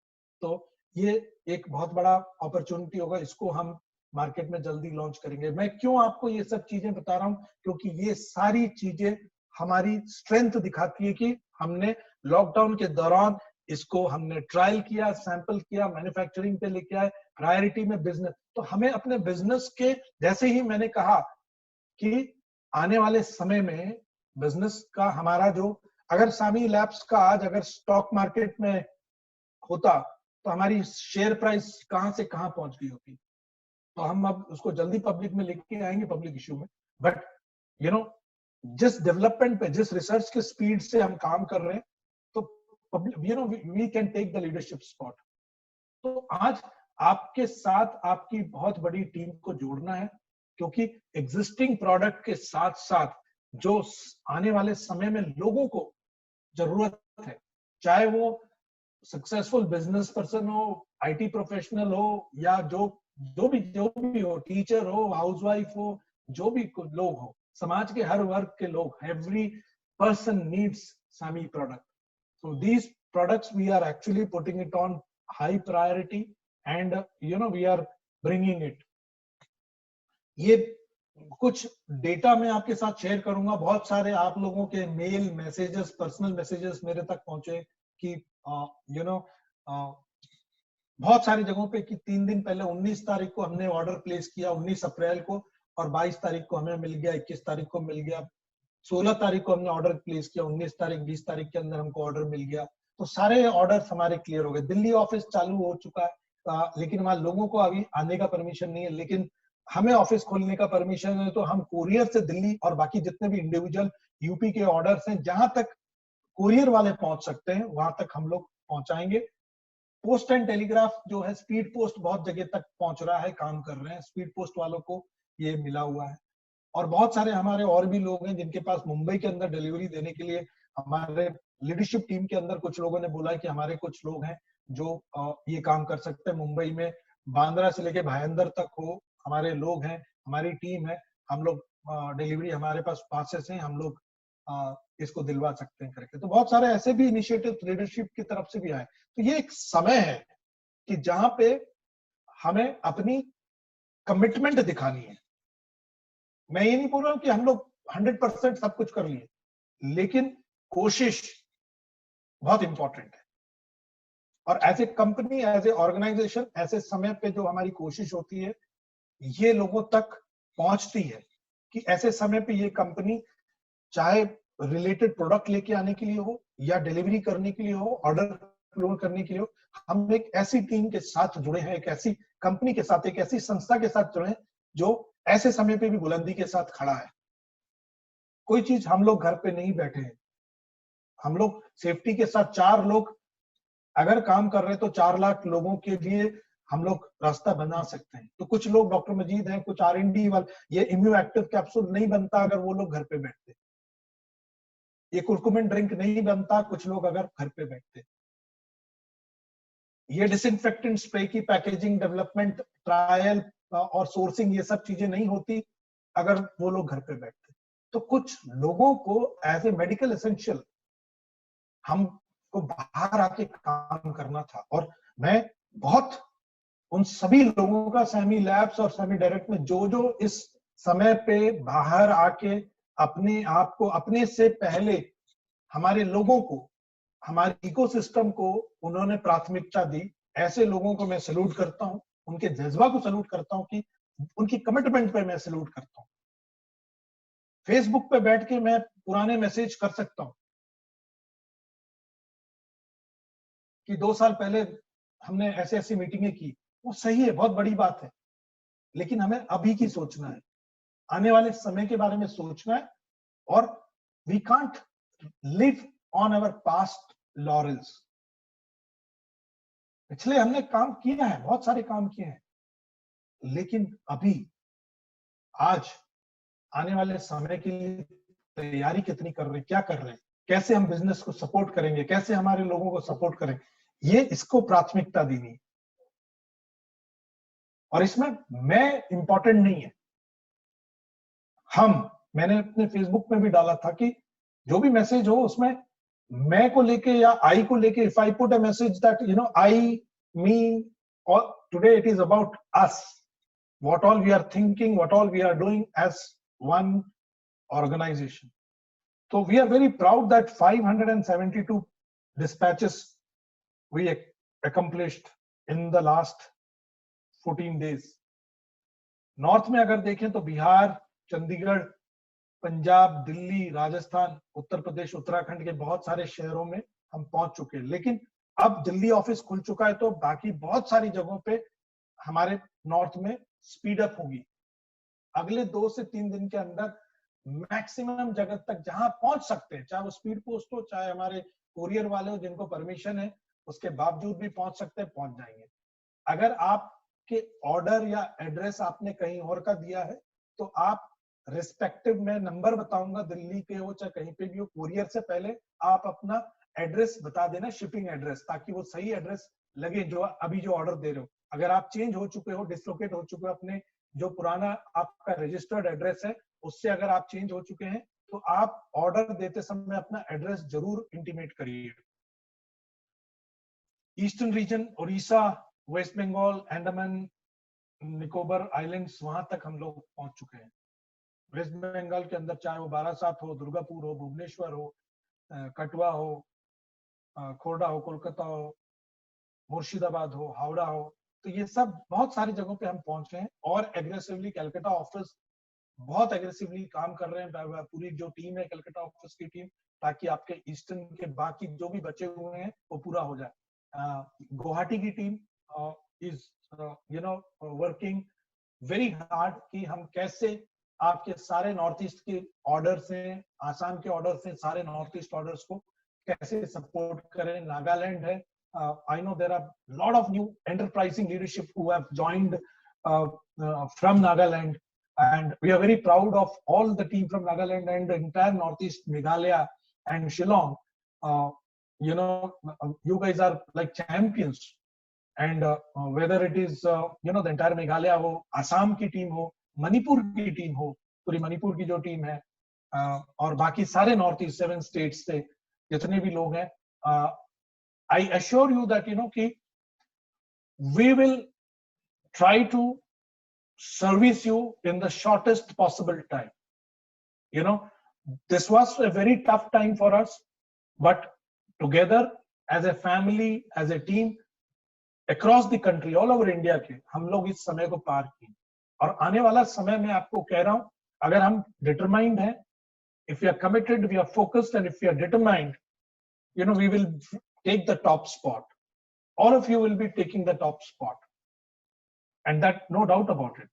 तो ये एक बहुत बड़ा अपॉर्चुनिटी होगा, इसको हम मार्केट में जल्दी लॉन्च करेंगे। मैं क्यों आपको ये सब चीजें बता रहा हूं, क्योंकि ये सारी चीजें हमारी स्ट्रेंथ दिखाती है कि हमने लॉकडाउन के दौरान इसको हमने ट्रायल किया, सैंपल किया, मैन्युफैक्चरिंग पे लेके आए, प्रायोरिटी में बिजनेस। तो हमें अपने बिजनेस के, जैसे ही मैंने कहा कि आने वाले समय में बिजनेस का हमारा जो, अगर सामी लैब्स का आज अगर स्टॉक मार्केट में होता तो हमारी शेयर प्राइस कहां से कहां पहुंच गई होती। तो हम अब उसको जल्दी पब्लिक में लेके आएंगे, पब्लिक इश्यू में। बट जिस डेवलपमेंट पे, जिस रिसर्च के स्पीड से हम काम कर रहे हैं, तो we can take the leadership spot. तो आज आपके साथ आपकी बहुत बड़ी टीम को जोड़ना है, क्योंकि एग्जिस्टिंग प्रोडक्ट के साथ साथ जो आने वाले समय में लोगों को जरूरत है, चाहे वो सक्सेसफुल बिजनेस पर्सन हो, आईटी प्रोफेशनल हो, या जो भी हो, टीचर हो, हाउसवाइफ हो, जो भी लोग हो, समाज के हर वर्ग के लोग, every person needs SAMI product. So these products we are actually putting it on high priority and we are bringing it. ये कुछ डेटा मैं आपके साथ शेयर करूंगा. बहुत सारे आप लोगों के मेल मैसेजेस, पर्सनल मैसेजेस मेरे तक पहुंचे कि बहुत सारी जगहों पे कि 3 दिन पहले 19 तारीख को हमने ऑर्डर प्लेस किया, 19 अप्रैल को, और 22 तारीख को हमें मिल गया, 21 तारीख को मिल गया, 16 तारीख को हमने ऑर्डर प्लेस किया, 19 तारीख 20 तारीख के अंदर हमको ऑर्डर मिल गया. तो सारे ऑर्डर्स हमारे क्लियर हो गए. दिल्ली ऑफिस चालू हो चुका है, लेकिन वहां लोगों को अभी आने का परमिशन नहीं है, लेकिन हमें ऑफिस खोलने का परमिशन है. तो हम कुरियर से दिल्ली और बाकी जितने भी इंडिविजुअल यूपी के ऑर्डर्स हैं, जहां तक कुरियर वाले पहुंच सकते हैं वहां तक हम लोग पहुंचाएंगे. पोस्ट एंड टेलीग्राफ जो है, स्पीड पोस्ट बहुत जगह तक पहुंच रहा है, काम कर रहे हैं. स्पीड पोस्ट वालों को ये मिला हुआ है. और बहुत सारे हमारे और भी लोग हैं जिनके पास मुंबई के अंदर डिलीवरी देने के लिए, हमारे लीडरशिप टीम के अंदर कुछ लोगों ने बोला है कि हमारे कुछ लोग हैं जो ये काम कर सकते हैं. मुंबई में बांद्रा से लेके भाईंदर तक हो, हमारे लोग हैं, हमारी टीम है. हम लोग डिलीवरी, हमारे पास पासेस हैं, हम लोग इसको दिलवा सकते हैं करके. तो बहुत सारे ऐसे भी इनिशिएटिव लीडरशिप की तरफ से भी आए. तो ये एक समय है कि जहां पे हमें अपनी कमिटमेंट दिखानी है. मैं ये नहीं बोल रहा हूं कि हम लोग 100% सब कुछ कर लिए, लेकिन कोशिश बहुत इंपॉर्टेंट है. और as a company, as a organisation, ऐसे समय पे जो हमारी कोशिश होती है ये लोगों तक पहुंचती है कि ऐसे समय पे ये कंपनी चाहे रिलेटेड प्रोडक्ट लेके आने के लिए हो या डिलीवरी करने के लिए हो, ऑर्डर क्लोज करने के लिए हो, हम एक ऐसी टीम के साथ जुड़े हैं, एक ऐसी कंपनी के साथ, एक ऐसी संस्था के साथ जुड़े हैं जो ऐसे समय पे भी बुलंदी के साथ खड़ा है. कोई चीज हम लोग घर पे नहीं बैठे हैं. हम लोग सेफ्टी के साथ 4 लोग अगर काम कर रहे हैं तो 4 लाख लोगों के लिए हम लोग रास्ता बना सकते हैं. तो कुछ लोग, डॉक्टर मजीद हैं, कुछ R&D वाले, ये इम्यू एक्टिव कैप्सूल नहीं बनता अगर वो लोग घर पे बैठते. ये कुरकुमिन ड्रिंक नहीं बनता कुछ लोग अगर घर पे बैठते. ये डिसइंफेक्टेंट स्प्रे की पैकेजिंग, डेवलपमेंट, ट्रायल और सोर्सिंग, ये सब चीजें नहीं होती अगर वो लोग घर पे बैठते. तो कुछ लोगों को एज ए मेडिकल एसेंशियल हमको बाहर आके काम करना था. और मैं बहुत उन सभी लोगों का, SAMI लैब्स और SAMI डायरेक्ट में जो इस समय पे बाहर आके अपने आप को, अपने से पहले हमारे लोगों को, हमारे इकोसिस्टम को उन्होंने प्राथमिकता दी, ऐसे लोगों को मैं सैल्यूट करता हूं. उनके जज्बा को सैल्यूट करता हूं, कि उनकी कमिटमेंट पे मैं सैल्यूट करता हूं. फेसबुक पे बैठ के मैं पुराने मैसेज कर सकता हूं कि 2 साल पहले हमने ऐसे ऐसी मीटिंगें की, वो सही है, बहुत बड़ी बात है, लेकिन हमें अभी की सोचना है, आने वाले समय के बारे में सोचना है. और we can't live on our past laurels. पिछले हमने काम किया है, बहुत सारे काम किए हैं, लेकिन अभी आज आने वाले समय के लिए तैयारी कितनी कर रहे हैं, क्या कर रहे हैं, कैसे हम बिजनेस को सपोर्ट करेंगे, कैसे हमारे लोगों को सपोर्ट करें, ये इसको प्राथमिकता देनी. और इसमें मैं इंपॉर्टेंट नहीं है. मैंने अपने फेसबुक में भी डाला था कि जो भी मैसेज हो उसमें मैं को लेके या आई को लेके, if I put a message that I, me, और today it is about us, what all we are thinking, what all we are doing as one organization. So we are very proud that 572 dispatches we accomplished in the last 14 days. North में अगर देखें तो बिहार, चंडीगढ़, पंजाब, दिल्ली, राजस्थान, उत्तर प्रदेश, उत्तराखंड के बहुत सारे शहरों में हम पहुंच चुके हैं. लेकिन अब दिल्ली ऑफिस खुल चुका है तो बाकी बहुत सारी जगहों पे हमारे नॉर्थ में स्पीड अप होगी. अगले 2 से 3 दिन के अंदर मैक्सिमम जगह तक जहां पहुंच सकते हैं, चाहे वो स्पीड पोस्ट हो, चाहे हमारे कोरियर वाले हो जिनको परमिशन है, उसके बावजूद भी पहुंच सकते हैं, पहुंच जाएंगे. अगर आपके ऑर्डर या एड्रेस आपने कहीं और का दिया है तो आप रिस्पेक्टिव, मैं नंबर बताऊंगा, दिल्ली पे हो चाहे कहीं पे भी हो, कोरियर से पहले आप अपना एड्रेस बता देना, शिपिंग एड्रेस, ताकि वो सही एड्रेस लगे जो अभी जो ऑर्डर दे रहे हो. अगर आप चेंज हो चुके हो, डिसलोकेट हो चुके हो अपने जो पुराना आपका रजिस्टर्ड एड्रेस है उससे अगर आप चेंज हो चुके हैं तो आप ऑर्डर देते समय अपना एड्रेस जरूर इंटीमेट करिए। Eastern region, Orissa, west Bengal, Andaman Nicobar islands, वहां तक हम लोग पहुंच चुके हैं। वेस्ट बंगाल के अंदर चाहे वो बारासात हो, दुर्गापुर हो, भुवनेश्वर हो, कटवा हो, खोरडा हो, कोलकाता हो, मुर्शिदाबाद हो, हावड़ा हो, तो ये सब बहुत सारी जगहों पे हम पहुंचे हैं। और एग्रेसिवली कलकत्ता ऑफिस बहुत एग्रेसिवली काम कर रहे हैं, पूरी जो टीम है कलकत्ता ऑफिस की टीम, ताकि आपके ईस्टर्न के बाकी जो भी बचे हुए हैं वो पूरा हो जाए। गुवाहाटी की team is working very hard कि हम कैसे आपके सारे नॉर्थ ईस्ट के ऑर्डर्स हैं, आसाम के ऑर्डर्स हैं, सारे नॉर्थ ईस्ट ऑर्डर्स को कैसे सपोर्ट करें। नागालैंड है, I know there are a lot of new enterprising leadership who have joined from Nagaland, and we are very proud of all the team from Nagaland and the entire Northeast, Meghalaya and Shillong. You guys are like champions, and whether it is the entire Meghalaya हो, Assam की team हो, मणिपुर की team हो, पूरी मणिपुर की जो team है, और बाकी सारे नॉर्थ ईस्ट 7 स्टेट्स से जितने भी लोग हैं, I assure you that we will try to service you in the shortest possible time. This was a very tough time for us, but together as a family, as a team across the country, all over India के हम लोग इस समय को पार किए। और आने वाला समय में आपको कह रहा हूं, अगर हम determined हैं, if we are committed, we are focused, and if we are determined, we will take the top spot. All of you will be taking the top spot, and that no doubt about it.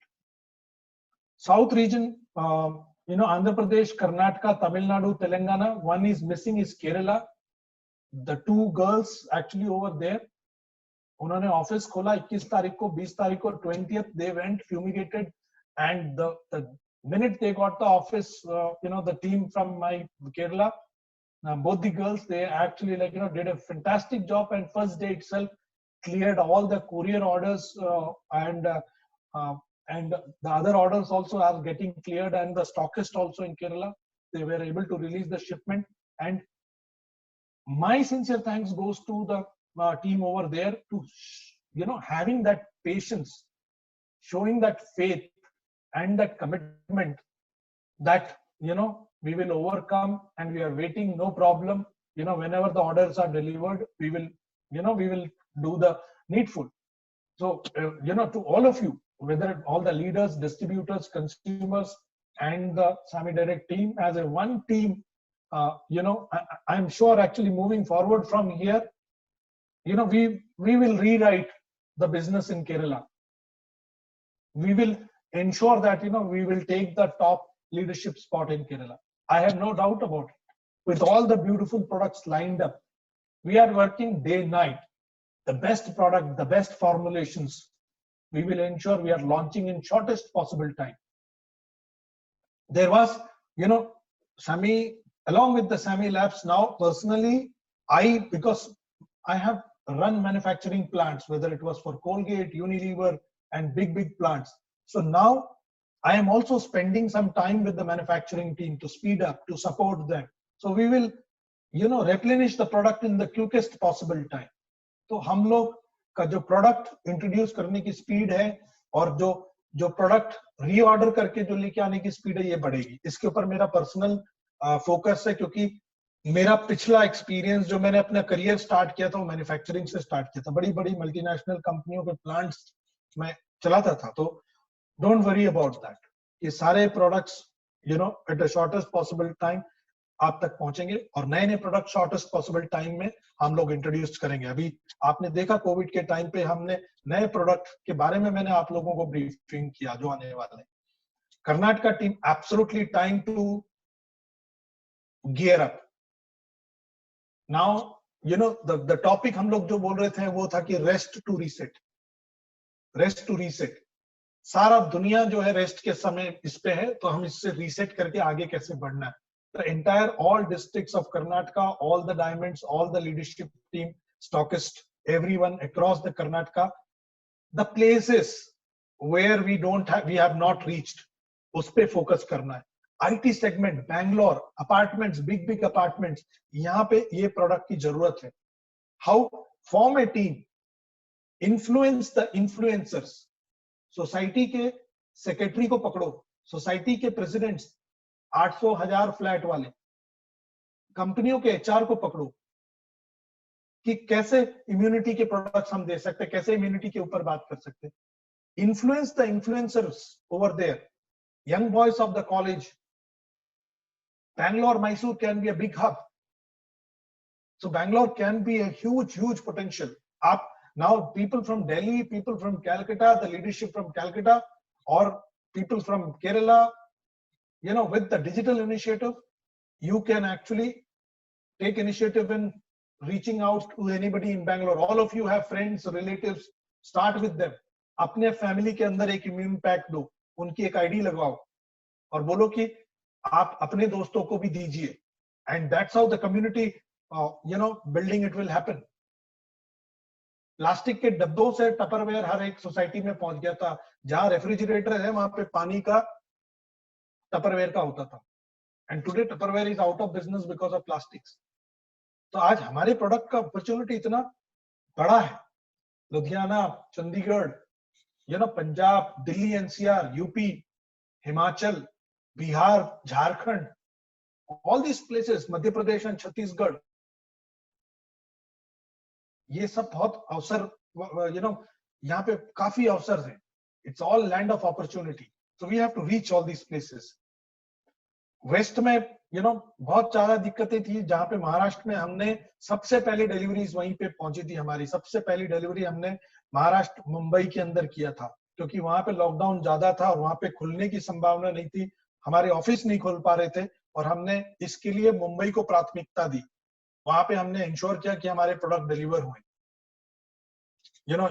South region, Andhra Pradesh, Karnataka, Tamil Nadu, Telangana, one is missing is Kerala. The 2 girls actually over there, उन्होंने office खोला 21 तारीख को, 20 तारीख को, 20th they went, fumigated, and the minute they got the office, the team from my Kerala, both the girls, they actually did a fantastic job, and first day itself cleared all the courier orders, and the other orders also are getting cleared, and the stockist also in Kerala, they were able to release the shipment. And my sincere thanks goes to the team over there to having that patience, showing that faith and that commitment that we will overcome, and we are waiting, no problem. Whenever the orders are delivered, we will do the needful. So, to all of you, whether all the leaders, distributors, consumers, and the SAMI Direct team as a one team, I'm sure actually moving forward from here, we will rewrite the business in Kerala. We will ensure that, we will take the top leadership spot in Kerala. I have no doubt about it. With all the beautiful products lined up, we are working day and night. The best product, the best formulations, we will ensure we are launching in shortest possible time. There was, SAMI, along with the SAMI Labs now, personally, because I have run manufacturing plants, whether it was for Colgate, Unilever, and big plants. So now I am also spending some time with the manufacturing team to speed up, to support them. So we will, replenish the product in the quickest possible time. तो हम लोग का जो product introduce करने की speed है और जो प्रोडक्ट रीऑर्डर करके जो लेके आने की स्पीड है, ये बढ़ेगी। इसके ऊपर मेरा पर्सनल फोकस है, क्योंकि मेरा पिछला एक्सपीरियंस जो मैंने अपना करियर स्टार्ट किया था वो मैन्युफैक्चरिंग से स्टार्ट किया था। बड़ी बड़ी मल्टीनेशनल कंपनियों के प्लांट्स में चलाता था। तो डोंट वरी अबाउट दैट, ये सारे products at the shortest possible time आप तक पहुंचेंगे, और नए नए प्रोडक्ट शॉर्टेस्ट पॉसिबल टाइम में हम लोग इंट्रोड्यूस करेंगे। अभी आपने देखा कोविड के टाइम पे हमने नए प्रोडक्ट के बारे में मैंने आप लोगों को ब्रीफिंग किया जो आने वाले। Karnataka team absolutely time to gear up now. The topic हम लोग जो बोल रहे थे वो था कि rest to reset, rest to reset. सारा दुनिया जो है रेस्ट के समय इस पे है, तो हम इससे रीसेट करके आगे कैसे बढ़ना है। The entire all districts of Karnataka, all the diamonds, all the leadership team, stockist, everyone across the Karnataka, the places where we have not reached, उस पे फोकस करना है। IT segment, Bangalore, apartments, big big apartments, यहाँ पे ये product की जरूरत है। How form a team, influence the influencers, society के सेक्रेटरी को पकड़ो, सोसाइटी के प्रेसिडेंट्स, 800,000 फ्लैट वाले, कंपनियों के एचआर को पकड़ो कि कैसे इम्यूनिटी के प्रोडक्ट्स हम दे सकते हैं, कैसे इम्यूनिटी के ऊपर बात कर सकते हैं। Influence the influencers over there, young boys of the college. Bangalore, Mysore can be a big hub. So Bangalore can be a huge potential. Now people from Delhi, people from Calcutta, the leadership from Calcutta, or people from Kerala, with the digital initiative, you can actually take initiative in reaching out to anybody in Bangalore. All of you have friends, relatives, start with them. अपने family के अंदर एक immune pack दो, उनकी एक ID लगवाओ और बोलो कि आप अपने दोस्तों को भी दीजिए, and that's how the community building it will happen. Plastic के डब्बों से टपरवेयर हर एक सोसाइटी में पहुंच गया था, जहां रेफ्रिजरेटर है वहां पे पानी का टपरवेयर का होता था, and today Tupperware is out of business because of plastics. तो आज हमारे प्रोडक्ट का अपॉर्चुनिटी इतना बड़ा है, Ludhiana, Chandigarh, Punjab, Delhi NCR, UP, Himachal, Bihar, Jharkhand, all this places, Madhya Pradesh and Chhattisgarh, ये सब बहुत अवसर, यहाँ पे काफी अवसर हैं। It's all land of opportunity, so we have to reach all this places. West में बहुत ज्यादा दिक्कतें थी, जहां पे महाराष्ट्र में हमने सबसे पहले डिलीवरीज वहीं पे पहुंची थी। हमारी सबसे पहली डिलीवरी हमने महाराष्ट्र, मुंबई के अंदर किया था, क्योंकि वहां पे लॉकडाउन ज्यादा था और वहां पे खुलने की संभावना नहीं थी, हमारे ऑफिस नहीं खोल पा रहे थे, और हमने इसके लिए मुंबई को प्राथमिकता दी। वहां पे हमने इंश्योर किया कि हमारे प्रोडक्ट डिलीवर हुए।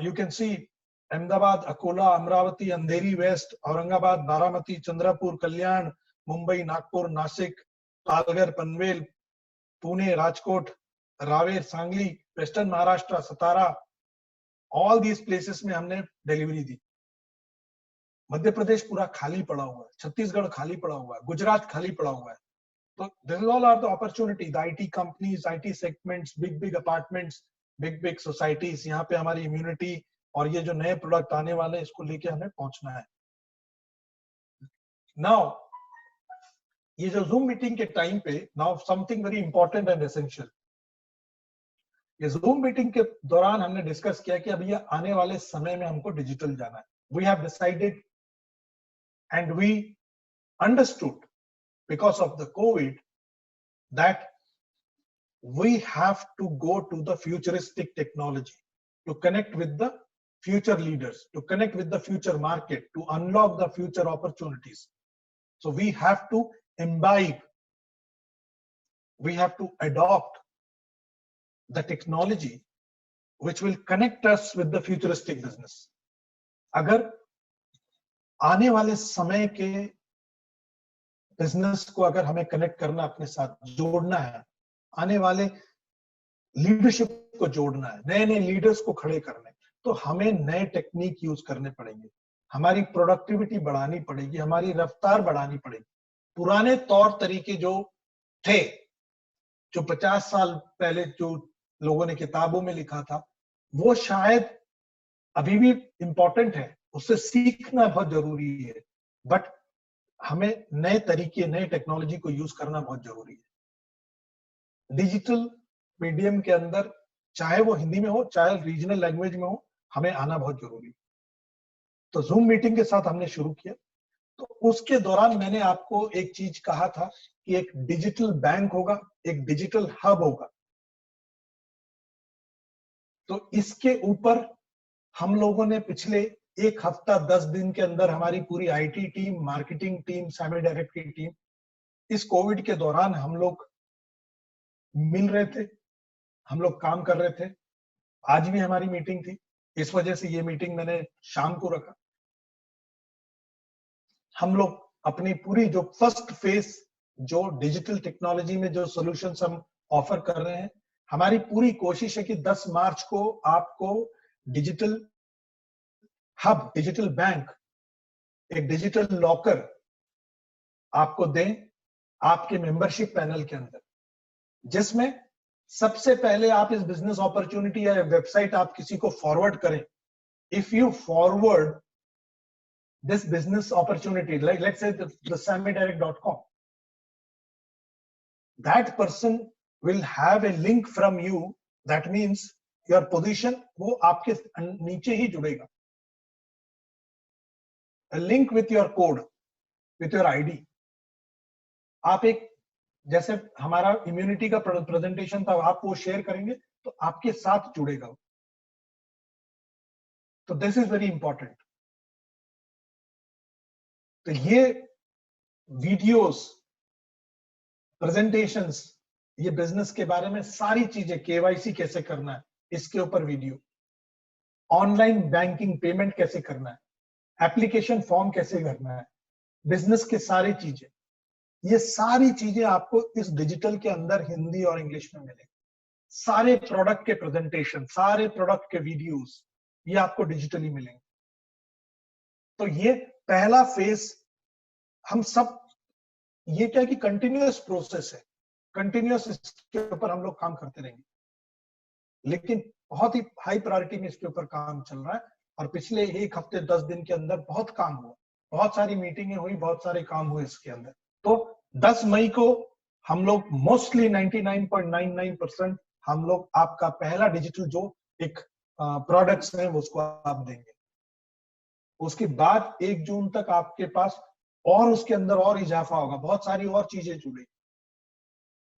You can see Ahmedabad, Akola, Amravati, Andheri west, Aurangabad, Baramati, Chandrapur, Kalyan, Mumbai, Nagpur, Nashik, Palghar, Panvel, Pune, Rajkot, Raver, Sangli, western Maharashtra, Satara, all these places में हमने डिलीवरी दी। मध्य प्रदेश पूरा खाली पड़ा हुआ है, छत्तीसगढ़ खाली पड़ा हुआ है, गुजरात खाली पड़ा हुआ है। तो this all are the opportunity, the IT companies, IT segments, big big apartments, big big societies, यहाँ पे हमारी इम्यूनिटी और ये जो नए प्रोडक्ट आने वाले हैं, इसको लेके हमें पहुंचना है। नाउ ये जो जूम मीटिंग के टाइम पे, now something very important and essential, ये जूम मीटिंग के दौरान हमने डिस्कस किया कि अब ये आने वाले समय में हमको डिजिटल जाना है। We have decided and we understood because of the COVID that we have to go to the futuristic technology to connect with the future leaders, to connect with the future market, to unlock the future opportunities. So we have to imbibe, we have to adopt the technology which will connect us with the futuristic business. अगर आने वाले समय के business को अगर हमें connect करना, अपने साथ जोड़ना है, आने वाले लीडरशिप को जोड़ना है, नए नए लीडर्स को खड़े करने, तो हमें नए टेक्निक यूज करने पड़ेंगे, हमारी प्रोडक्टिविटी बढ़ानी पड़ेगी, हमारी रफ्तार बढ़ानी पड़ेगी। पुराने तौर तरीके जो थे, जो 50 साल पहले जो लोगों ने किताबों में लिखा था, वो शायद अभी भी इंपॉर्टेंट है, उससे सीखना बहुत जरूरी है, बट हमें नए तरीके, नए टेक्नोलॉजी को यूज करना बहुत जरूरी है। डिजिटल मीडियम के अंदर, चाहे वो हिंदी में हो, चाहे रीजनल लैंग्वेज में हो, हमें आना बहुत जरूरी है। तो जूम मीटिंग के साथ हमने शुरू किया। तो उसके दौरान मैंने आपको एक चीज कहा था कि एक डिजिटल बैंक होगा, एक डिजिटल हब होगा। तो इसके ऊपर हम लोगों ने पिछले एक हफ्ता 10 दिन के अंदर हमारी पूरी IT team, marketing team, semi direct की टीम, इस कोविड के दौरान हम लोग मिल रहे थे, हम लोग काम कर रहे थे। आज भी हमारी मीटिंग थी, इस वजह से ये मीटिंग मैंने शाम को रखा। हम लोग अपनी पूरी जो फर्स्ट फेज, जो डिजिटल टेक्नोलॉजी में जो सॉल्यूशंस हम ऑफर कर रहे हैं, हमारी पूरी कोशिश है कि 10 मार्च को आपको डिजिटल हब, डिजिटल बैंक एक डिजिटल लॉकर आपको दें आपके मेंबरशिप पैनल के अंदर, जिसमें सबसे पहले आप इस बिजनेस अपॉर्चुनिटी या वेबसाइट आप किसी को फॉरवर्ड करें. If you forward this business opportunity, like let's say the SammyDirect.com, that person will have a link from you. That means your position वो आपके नीचे ही जुड़ेगा. A link with your code, with your ID. आप एक जैसे हमारा immunity का presentation था, आप वो शेयर करेंगे तो आपके साथ जुड़ेगा. तो दिस इज वेरी इंपॉर्टेंट. तो ये वीडियोस, प्रेजेंटेशंस, ये बिजनेस के बारे में सारी चीजें, केवाईसी कैसे करना है इसके ऊपर वीडियो, ऑनलाइन बैंकिंग पेमेंट कैसे करना है, एप्लीकेशन फॉर्म कैसे करना है, बिजनेस के सारी चीजें, ये सारी चीजें आपको इस डिजिटल के अंदर हिंदी और इंग्लिश में मिलेंगी. सारे प्रोडक्ट के प्रेजेंटेशन, सारे प्रोडक्ट के वीडियोस, ये आपको डिजिटली मिलेंगे. तो ये पहला फेज हम सब, ये क्या कि कंटिन्यूअस प्रोसेस है, कंटिन्यूअस इसके ऊपर हम लोग काम करते रहेंगे. लेकिन बहुत ही हाई प्रायोरिटी में इसके ऊपर काम चल रहा है. और पिछले एक हफ्ते 10 दिन के अंदर बहुत काम हुआ, बहुत सारी मीटिंगें हुई, बहुत सारे काम हुए इसके अंदर. तो 10 मई को हम लोग मोस्टली 99.99% हम लोग आपका पहला डिजिटल जो एक प्रोडक्ट्स है उसको आप देंगे. उसके बाद 1 जून तक आपके पास और उसके अंदर और इजाफा होगा, बहुत सारी और चीजें जुड़ेगी.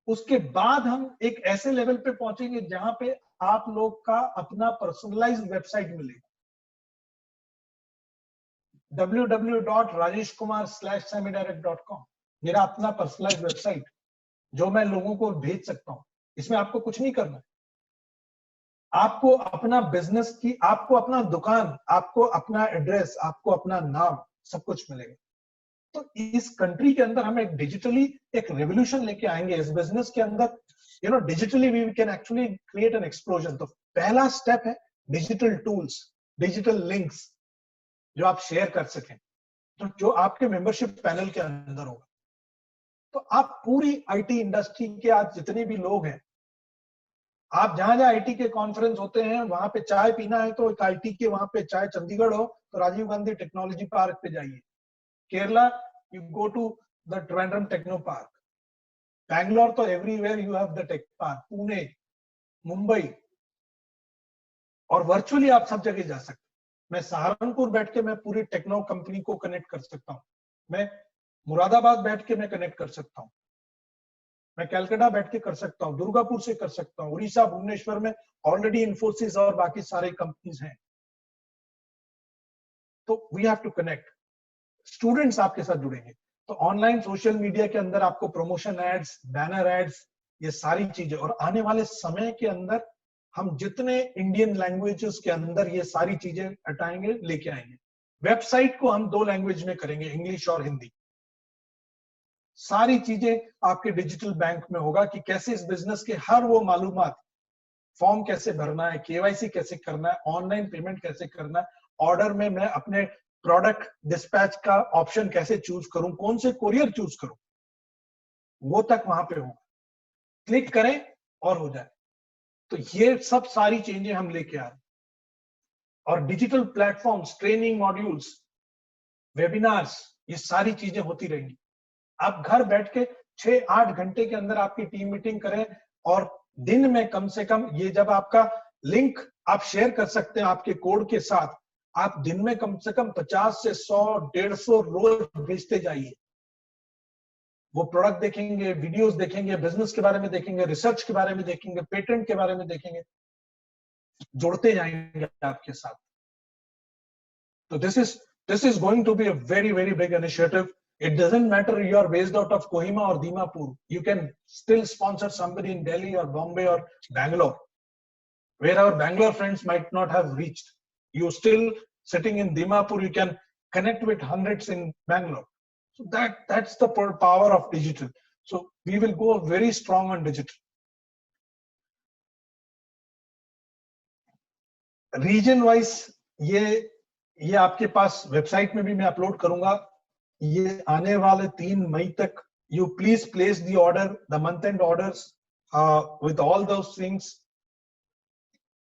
उसके बाद हम एक ऐसे लेवल पे पहुंचेंगे जहां पे आप लोग का अपना पर्सनलाइज्ड वेबसाइट मिलेगा. www.rajeshkumar/sammydirect.com मेरा अपना पर्सनलाइज्ड वेबसाइट जो मैं लोगों को भेज सकता हूं. इसमें आपको कुछ नहीं करना है. आपको अपना बिजनेस की, आपको अपना दुकान, आपको अपना एड्रेस, आपको अपना नाम, सब कुछ मिलेगा. तो इस कंट्री के अंदर हम एक डिजिटली एक रेवोल्यूशन लेके आएंगे इस बिजनेस के अंदर. Digitally we can actually create an explosion. तो पहला स्टेप है डिजिटल टूल्स, डिजिटल लिंक्स जो आप शेयर कर सकें, तो जो आपके मेंबरशिप पैनल के अंदर होगा. तो आप पूरी आईटी इंडस्ट्री के आज जितने भी लोग हैं, आप जहां जहां आईटी के कॉन्फ्रेंस होते हैं, वहां पे चाय पीना है तो एक आईटी के वहां पे चाय, चंडीगढ़ हो तो राजीव गांधी टेक्नोलॉजी पार्क पे जाइए. Kerala you go to the Trivandrum techno park. Bangalore तो everywhere you have the tech park. Pune, Mumbai, और वर्चुअली आप सब जगह जा सकते. मैं सहारनपुर बैठ के मैं पूरी टेक्नो कंपनी को कनेक्ट कर सकता हूँ. मैं मुरादाबाद बैठ के मैं कनेक्ट कर सकता हूँ. मैं कलकत्ता बैठ के कर सकता हूँ, दुर्गापुर से कर सकता हूँ, उड़ीसा, भुवनेश्वर में ऑलरेडी इन्फोसिस और बाकी सारे कंपनीज हैं. तो we have to connect. Students आपके साथ जुड़ेंगे. तो ऑनलाइन सोशल मीडिया के अंदर आपको प्रमोशन एड्स, बैनर एड्स, ये सारी चीजें, और आने वाले समय के अंदर हम जितने इंडियन लैंग्वेजेस के अंदर ये सारी चीजें हटाएंगे, लेके आएंगे. वेबसाइट को हम 2 लैंग्वेज में करेंगे, इंग्लिश और हिंदी. सारी चीजें आपके डिजिटल बैंक में होगा कि कैसे इस बिजनेस के हर वो मालूमात, फॉर्म कैसे भरना है, केवाईसी कैसे करना है, ऑनलाइन पेमेंट कैसे करना है, ऑर्डर में मैं अपने प्रोडक्ट डिस्पैच का ऑप्शन कैसे चूज करूं, कौन से कोरियर चूज करूं, वो तक वहां पे होगा. क्लिक करें और हो जाए. तो ये सब सारी चेंजें हम लेके आ रहे हैं. और digital platforms, training modules, webinars, ये सारी चीजें होती रहेंगी. आप घर बैठ के 6-8 घंटे के अंदर आपकी टीम मीटिंग करें, और दिन में कम से कम, ये जब आपका लिंक आप शेयर कर सकते हैं आपके कोड के साथ, आप दिन में कम से कम 50 से 100-150 रोज भेजते जाइए. वो प्रोडक्ट देखेंगे, वीडियोस देखेंगे, बिजनेस के बारे में देखेंगे, रिसर्च के बारे में देखेंगे, पेटेंट के बारे में देखेंगे, जोड़ते जाएंगे आपके साथ. तो this is going to be a very very big initiative. It doesn't matter you are based out of Kohima or Dimapur. You can still sponsor somebody in Delhi or Bombay or Bangalore, where our Bangalore friends might not have reached. You still sitting in Dimapur, you can connect with hundreds in Bangalore. So that's the power of digital. So we will go very strong on digital. Region wise, ये ये आपके पास website में भी मैं upload करूंगा। ये आने वाले 3 मई तक you please place the order, the month end orders with all those things.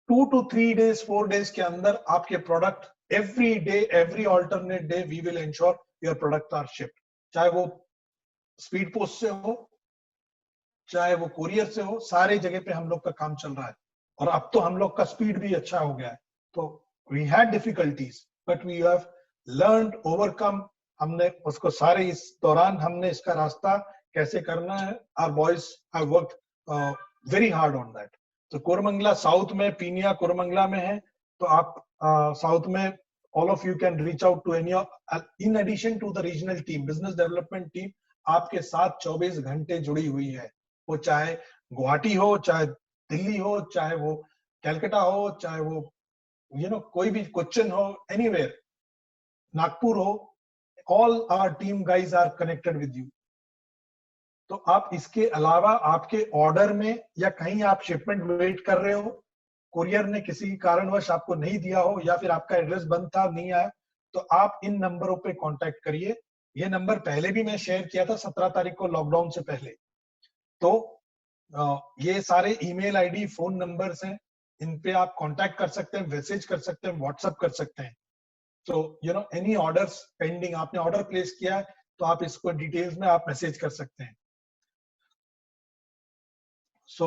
2 to 3 days, 4 days के अंदर आपके product every day, every alternate day we will ensure your product are shipped. चाहे वो स्पीड पोस्ट से हो, चाहे वो courier से हो, सारे जगह पे हम लोग का काम चल रहा है। और अब तो हम लोग का स्पीड भी अच्छा हो गया है। तो we had difficulties but we have learned, overcome. हमने उसको सारे, इस दौरान हमने इसका रास्ता कैसे करना है, our boys have worked very hard on that. तो कोरमंगला साउथ में, पीनिया कोरमंगला में है, तो आप साउथ में all of you can reach out to any of, in addition to the regional team, business development team आपके साथ 24 घंटे जुड़ी हुई है। वो चाहे गुवाहाटी हो, चाहे दिल्ली हो, चाहे वो कैलकाटा हो, चाहे वो कोई भी कोच्चिन हो, एनीवेयर, नागपुर हो, all our team guys are connected with you। तो आप इसके अलावा आपके ऑर्डर में या कहीं आप शिपमेंट वेट कर रहे हो, कुरियर ने किसी कारणवश आपको नहीं दिया हो, या फिर आपका एड्रेस बंद था, नहीं आया, तो आप इन नंबरों पे कांटेक्ट करिए। ये नंबर पहले भी मैं शेयर किया था 17 तारीख को, लॉकडाउन से पहले। तो ये सारे ईमेल आईडी, फोन नंबर्स हैं, इन पे आप कांटेक्ट कर सकते हैं, मैसेज कर सकते हैं, व्हाट्सएप कर सकते हैं। तो एनी ऑर्डर्स पेंडिंग, आपने ऑर्डर प्लेस किया है तो आप इसको डिटेल्स में आप मैसेज कर सकते हैं। So